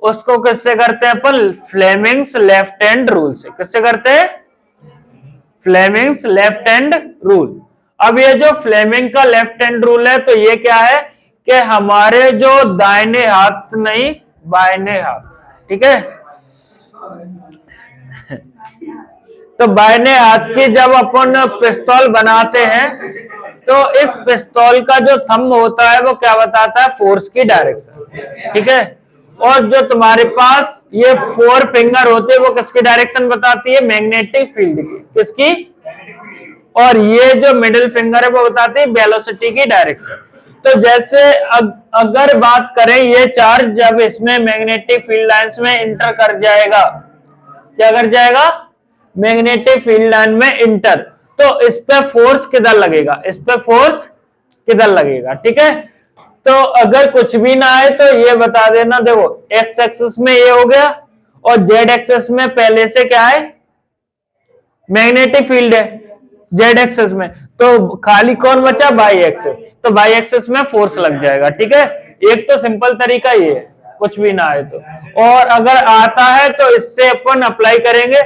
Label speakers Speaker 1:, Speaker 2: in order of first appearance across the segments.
Speaker 1: उसको किससे करते हैं अपन? फ्लेमिंग्स लेफ्ट हैंड रूल से। किससे करते हैं? Fleming's left hand rule. अब ये जो फ्लेमिंग का लेफ्ट हैंड रूल है, तो ये क्या है कि हमारे जो दाहिने हाथ नहीं बाएं हाथ, ठीक है, तो बाएं हाथ की जब अपन पिस्तौल बनाते हैं तो इस पिस्तौल का जो थंब होता है वो क्या बताता है? फोर्स की डायरेक्शन, ठीक है। और जो तुम्हारे पास ये 4 फिंगर होते हैं वो किसकी डायरेक्शन बताती है? मैग्नेटिक फील्ड की। किसकी? और ये जो मिडिल फिंगर है वो बताती है वेलोसिटी की डायरेक्शन। तो जैसे अगर बात करें, ये चार्ज जब इसमें मैग्नेटिक फील्ड लाइंस में इंटर कर जाएगा, क्या कर जाएगा? मैग्नेटिक फील्ड लाइन में इंटर, तो इस पे फोर्स किधर लगेगा? इस पे फोर्स किधर लगेगा, ठीक है। तो अगर कुछ भी ना आए तो ये बता देना, देखो एक्स एक्सिस में ये हो गया और जेड एक्सिस में पहले से क्या है? मैग्नेटिक फील्ड है जेड एक्सिस में, तो खाली कौन बचा? By axis. तो बाई एक्सिस में फोर्स लग जाएगा, ठीक है। एक तो सिंपल तरीका ये है, कुछ भी ना आए तो। और अगर आता है तो इससे अपन अप्लाई करेंगे।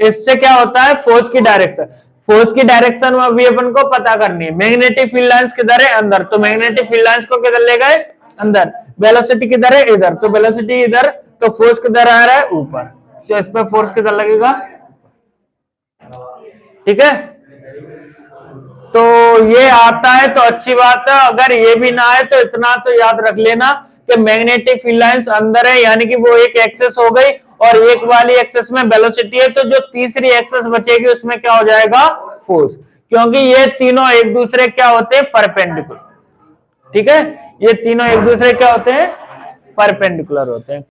Speaker 1: इससे क्या होता है? फोर्स की डायरेक्शन। फोर्स की डायरेक्शन में भी अपन को पता करनी है। मैग्नेटिक फील्ड लाइंस किधर है? अंदर, तो मैग्नेटिक फील्ड लाइंस को किधर ले गए? अंदर। वेलोसिटी किधर है? इधर, तो वेलोसिटी इधर, तो फोर्स किधर आ रहा है? ऊपर, तो इस पर फोर्स किधर लगेगा, ठीक है। तो ये आता है तो अच्छी बात है, अगर ये भी ना आए तो इतना तो याद रख लेना कि मैग्नेटिक फील्ड लाइंस अंदर है, यानी कि वो एक एक्सेस हो गई और एक वाली एक्सेस में वेलोसिटी है, तो जो तीसरी एक्सेस बचेगी उसमें क्या हो जाएगा? फोर्स, क्योंकि ये तीनों एक दूसरे क्या होते हैं? परपेंडिकुलर, ठीक है। ये तीनों एक दूसरे क्या होते हैं? परपेंडिकुलर होते हैं।